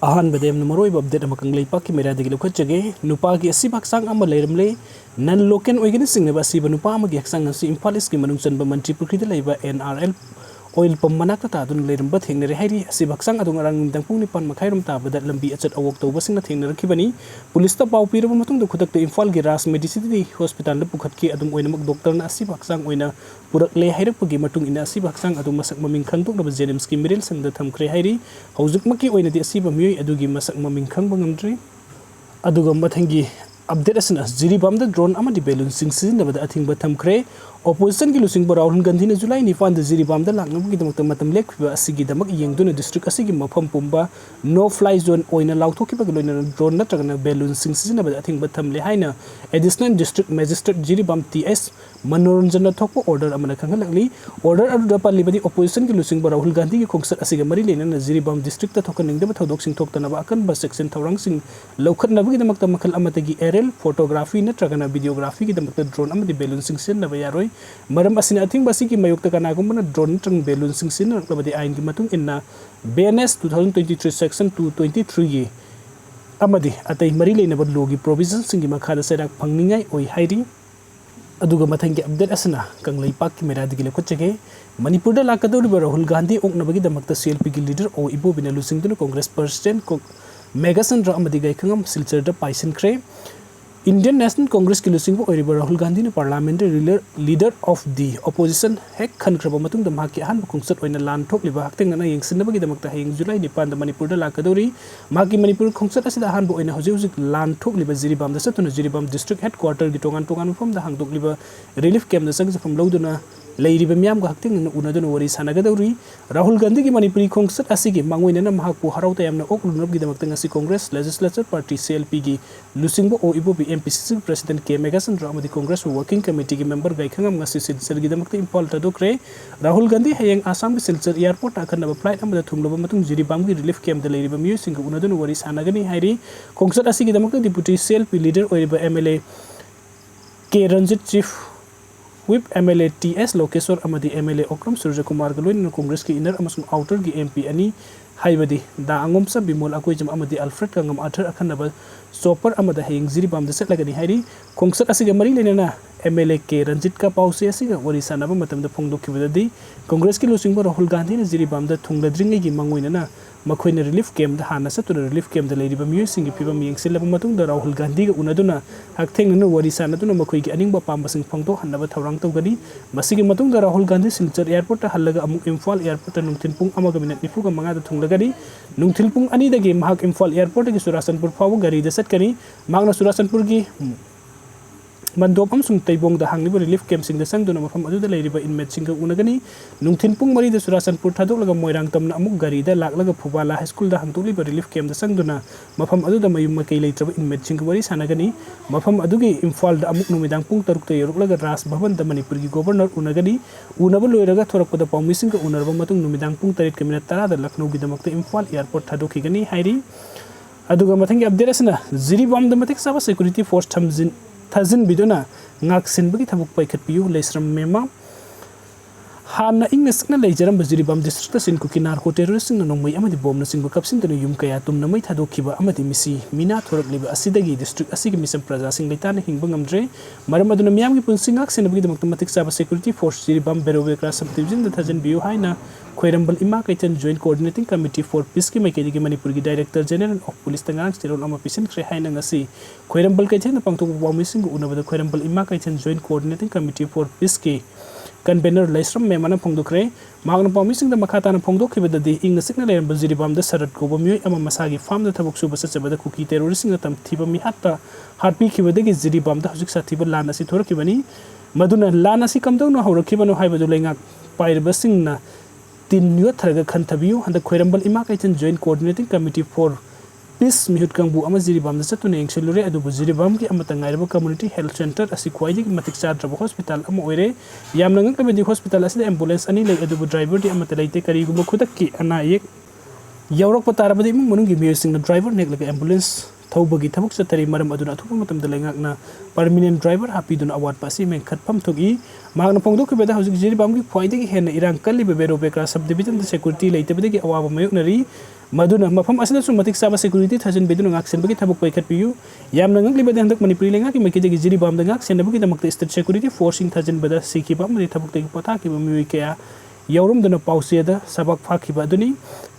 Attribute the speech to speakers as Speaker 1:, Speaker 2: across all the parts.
Speaker 1: अहानबदे मरोइब update अमकंग लेपाकी मेरादगी लुखचगे नुपागी असिब हक्सांग अमा लेरमले none Loken ओइगनि सिंगनेबा असिब नुपा अमगी हक्सांग असि इम्फाल ईस्टकी मनुंग चनबा मंत्री पुखरीदा लेबा NRL oil pump manakta taadun leiramba thengnare hairi asib haksang adung arang nimdang pung nipan makhairum tabada lambi achat awok tawba singna thengnarakibani police ta pau piraba matung da khudak Imphal gi Ras Medicity Hospital da pukhatki adum oinamak doctor na asib haksang oina purakle hairakpagi matung ina asib haksang adum masak maming khangtok na James ki Mirel sangda thamkhre hairi haujukmaki oina di asib mioi adugi masak maming khang bangamdri aduga mathangi update asna Jiribam da drone amadi balloon sing sizinabada athingba thamkhre opposition ki lusing Rahul Gandhi na July ni fan da Jiribam da langnabgi damak matam lekhiba asigi damak yengduna district asigi mafam pumba no fly zone oina lauthokiba loina drone natragana balloon sing sizinabada athingba thamle haina additional district magistrate Jiribam TS Manoranjana thokpa order amana khangalakli order adu da palibadi opposition ki lusing Rahul Gandhi ki khongsat asiga mari lena na Jiribam district ta thokaningda thodok sing thoktana ba akan ba section thorang sing laukhatnabagi damak makhal amatagi aerial photography natragana videography ki damak drone amadi balloon sing sizinaba yaroi maram asina athing basi ki mayukta kana gumbana drone trang balloon sing sin labadi ain ki matung inna BNS 2023 section 223 gi amadi atai mari leina bad logi provision sing gi makhada serak phangningai oi hairi aduga mathangi update asna kanglai pak ki mera digi lekhotchege Manipur da lakadori Rahul Gandhi oknabagi damakta CLP gi leader o ibo binalu sing dun Congress president Megasandra amadi gai khangam silchar da paisin kre Indian National Congress ki lusing bo Rahul Gandhi na parliamentary leader of the opposition hek khan kraba matung da mahaki han khungsat oina lan thok liba hakteng na yengsin bagi damakta heng July 9 da Manipur da lakadori mahaki Manipur khungsat asida han bo oina hojik lan thok liba Jiribam da satuna Jiribam district headquarter gi tongan from da hangdok liba relief camp da sang from loduna leiriba miyam ga hakteng na unaduna wari sanagadori Rahul Gandhi ki Manipuri khungsat asigi mangoina na mahakpu harauta yamna oklunab gi damakta ngasi Congress Legislature Party CLP gi lusing bo o ibo MPCC President K Megasandra amadi Congress Working Committee ki member gai khangam ngasi silchar gi damakta Imphal ta dokre Rahul Gandhi hayang Assam gi silchar airport akhanaba flight amada thumloba matung Jiribam gi relief camp da leiriba miyo sing unaduna wari sanagani hairi khungsat asigi damakta deputy CLP leader oiriba MLA K Ranjit Chief Whip MLA TS Lokeswar amadi MLA Okram Surya Kumar Galoin Congress ki inner amasung outer gi MP ani haibadi da angomsa bimol akoijam amadi Alfred kangam athar akhanaba chopper amada heng Jiribam da setlagani hairi khongsat asiga mari lenana MLA K Ranjit ka pause asiga wari sanaba matam da phongdokhibadadi Congress ki lusing Rahul Gandhi na Jiribam da thungladringai gi mangoina na makoina relief camp da hana satuna relief camp da leiriba miyo singi pibam yengsilaba matung da Rahul Gandhi ga unaduna hakteng na wari sanaduna makoi gi aningba pamba sing phangdo hanaba thawrang tawgani masigi matung da Rahul Gandhi silchar airport ta halaga amuk Imphal airport ta nungthin pung amaga minute nifu ga manga da thunglagani nungthil pung ani dagi mahak Imphal airport gi Surasanpur fawu gari da satkani magna Surasanpur gi mandop amsung taibong da hangliba relief camp sing da sangduna mafam adu da leiriba inmate sing ga unagani nungthin pung mari da Surasanpur thadok laga moirang tamna amuk gari da laklaga Phubala high school da hangtoliba relief camp da sangduna mafam adu da mayum makai leitraba inmate sing wari sanagani mafam adu gi Imphal da amuk numidang pung taruk ta yoruk Ras Bhavan da Manipur gi governor unagani unaba loiraga thorakpa da pawmi sing ga unarba matung numidang pung 3 minute 10 da Lucknow gi damakta Imphal airport thadokigani hairi aduga mathangi update asna Jiribam da matek saba security force thazin bidona ngaksin bagi thabuk paikhat piu leisram mema hana ingna sakna leijaram Jiribam district ta sin kuki narco terrorist na nongmai amadi bom na singbu kapsin tanu yum kaya tumna mai thadokhiba amadi misi mina thorak liba asidagi district asigi misam praja sing leitana hingba ngamdre maram aduna miyam gi punsi ngaksin bagi damak matik saba security force Jiribam berowe kra subdivision da thazin biu haina Khoirambal Ima Kaitan Joint Coordinating Committee for Peace ki maikedi ki Manipur gi Director General of Police tangang stiron ama pisin kre haina ngasi Khoirambal Kaitan na pangtok pawmising unabada Khoirambal Ima Kaitan Joint Coordinating Committee for Peace ki convener Laisram memana phongdokre magna pawmising da makhata na phongdokhibadadi ingna sikna leram Jiribam da sarat ko bamyoi ama masagi farm da thabuk suba sachabada kuki terrorist na tam thiba mi hatta harpi khibadagi Jiribam da hujik sathiba lan asi thorakibani maduna lan asi kamdau no hawrakhibano haibadu lenga pairabasing na tin yu tharaga khanthabiu handa Khoirambal Ima Kaitan Joint Coordinating Committee for Peace mihut kangbu ama Jiribam da satuna yengselure adu Jiribam ki amata ngairaba community health center asi khwaiji matik charab hospital ama oire yamna ngakabedi hospital asida ambulance ani lei adu driver di amata leite kari guma khudak ki ana yek yawrak patarabadi munung gi miyo sing na driver nek laga ambulance thawbagi thabuk satari maram aduna thupa matam da lengak na permanent driver happy dun award pasi men khatpam thogi magna pongdok beda hausi Jiribam gi khwaidagi hena irang kalli bero bekra subdivision da security leite bedagi awaba mayuk nari मधुना मफम असना मतिक साबा security थाजन बेदुना ngak senbagi thabuk pai khatpiyu yamna ngak liba handak manipuri lenga ki mekide gi jiri bam da ngak senbagi damakta state security forcing थाजन बदा सिकी बा मदि thabuk te pota ki mi kya yaurum duna pause da sabak phaki ba duni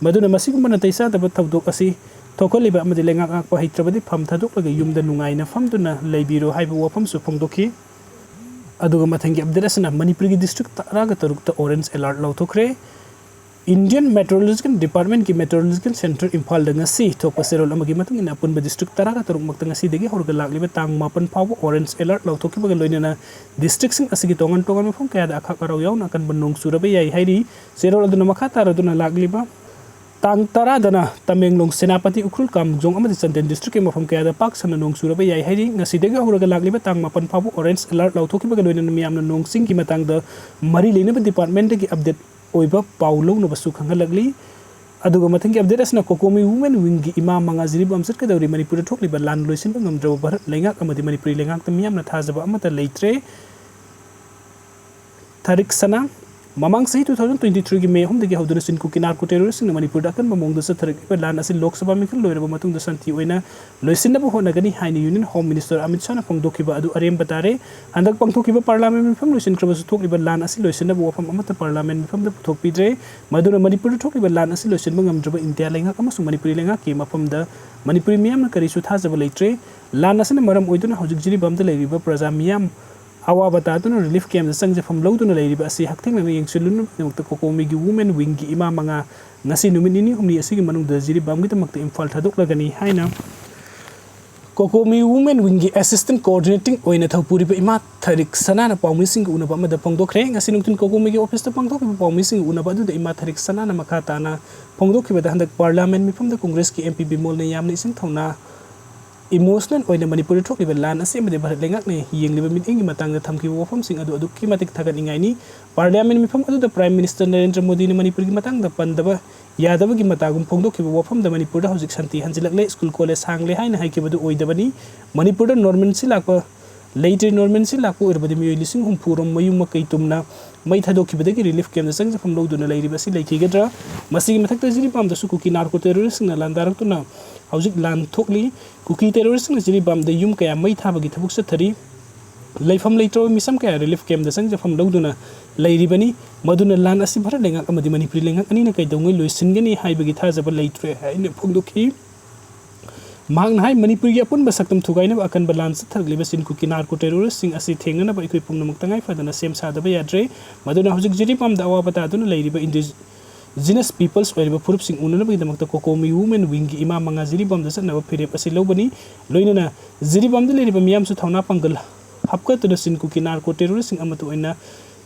Speaker 1: maduna masik mana taisa da thabdok asi thokoli ba madi lenga ngak pa hitrabadi pham thaduk laga yum da nungai na pham duna leibiro haibu wafam su phongdoki aduga mathangi update asna manipuri gi district taraga taruk ta orange alert lauthokre Indian Meteorological Department ki Meteorological Center Imphal da ngasi thokpa serol amagi matung ina punba district taraga taruk makta ngasi degi horga lakliba tang mapan phaw orange alert lauthoki baga loinana district sing asigi tongan tongan mafam kaya da akha karau yaw na kan banong surabai yai hairi serol aduna makha tara aduna lakliba tang tara dana Tamenglong Senapati Ukrul Kam Jong amadi Santen district ke mafam kaya da pak sana nong surabai yai hairi ngasi degi horga lakliba tang mapan phaw orange alert lauthoki baga loinana miyamna nong sing ki matang da mari lena department ki update oiba paulo no basu khangalagli aduga mathangi update asna kokomi women wing gi ima manga jiri bam sat kadawri manipur thokli ba lan loisin ba ngamdra bharat lengak amadi manipuri lengak tam yamna thajaba amata leitre tarik sana mamang sahi 2023 gi May hom degi hawduna sin ku kinar ku terrorist na manipur da kan mamong da sa tarik ba lan asin lok sabha mikal loiraba matung da santi oina loisin na ba hona gani haini union home minister Amit Shah na phongdoki ba adu arem batare handak pangthoki ba parliament mi pham loisin kraba su thokli ba lan asi loisin na ba wafam amata parliament mi pham da thok pidre maduna manipur thokli ba lan asi loisin ba ngamdra ba india lenga kama su manipuri lenga ki mafam da manipuri miyam na kari su thajaba leitre lan asina maram oiduna hojik jiri bam da leiriba praja miyam awa bataduna relief camp da sangje pham loduna leiriba asi haktheng na yengsilun nokta kokomi gi women wing gi ima manga ngasi numinini humni asigi manung da jiri bam gi tamakta imphal thaduk lagani haina kokomi women wing gi assistant coordinating oina thapuri ba ima tharik sanana pawmi sing una ba ma da phongdokre ngasi nungtin kokomi gi office ta phongdok ba pawmi sing una ba du da ima tharik sanana makha ta na phongdok ba da handak parliament mi pham da congress ki mp bimol ne yamni sing thona emotional oina manipur thokli ba lan ase made bharat lengak ne yengliba meeting gi matang da thamki wafam sing adu adu ki matik thagan ingai ni parliament mi pham adu da prime minister Narendra Modi ne manipur gi matang da pandaba yadaba gi matagum phongdok ki wafam da manipur da hojik santi hanjilak le school college hangle haina hai ki badu oidabani manipur da normal si lakpa later normal si lakpo irbadi mi lising hum purom mayum makai tumna mai thadok ki badagi relief camp da sang pham loduna leiriba si leiki gadra masigi mathak ta jiri pam da su kuki narco terrorist na landarak tuna hojik lan thokli kuki terrorist na jiri bam da yum kaya mai thabagi thabuk sa thari leifam leitro misam kaya relief camp da sang pham loduna leiribani maduna lan asi bharat lenga amadi manipuri lenga ani na kai dongoi loisingani haibagi thajaba leitre haine phongdoki magna hai manipur gi apun basaktam thugaina akan balan sa thagliba sin ku kinar ko terrorist sing asi thengna ba ikoi pumnamuk tangai fadana sem sada ba yadre maduna hojik jiri pam da awa bata dun leiriba indigenous peoples oiriba purup sing unana ba damakta kokomi women wing gi ima manga jiri bam da sanna ba phirep asi lobani loinana jiri bam da leiriba miyam su thauna pangal hapka tu sin ku kinar ko terrorist sing amatu oina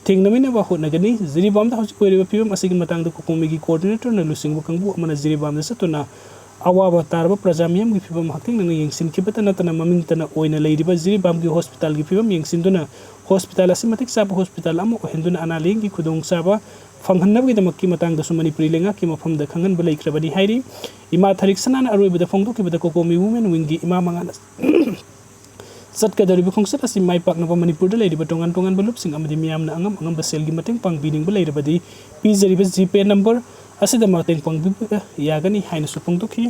Speaker 1: thengnamina ba hotnagani jiri bam da hojik oiriba pibam asi gi matang da kokomi gi coordinator na lusing bu kangbu amana jiri bam da satuna awa tarba praja miyam gi phibam hakting nang yengsin kibata natana maming tana oina leiriba jiri bam gi hospital gi phibam yengsin duna hospital asimatik saba hospital amo henduna analeng gi khudong saba fanghanna gi damak ki matang da sumani prilenga ki mafam da khangan ba leikrabani hairi ima tharik sanana aroiba da phongdok ki bada kokomi women wing gi ima manga sat ka dari bukong sat asi mai pak na pa manipur da leiriba tongan tongan balup sing amadi miyam na angam basel gi mateng pang bining ba leirabadi pi jariba gp number asida mateng pang bi yagani haina supong doki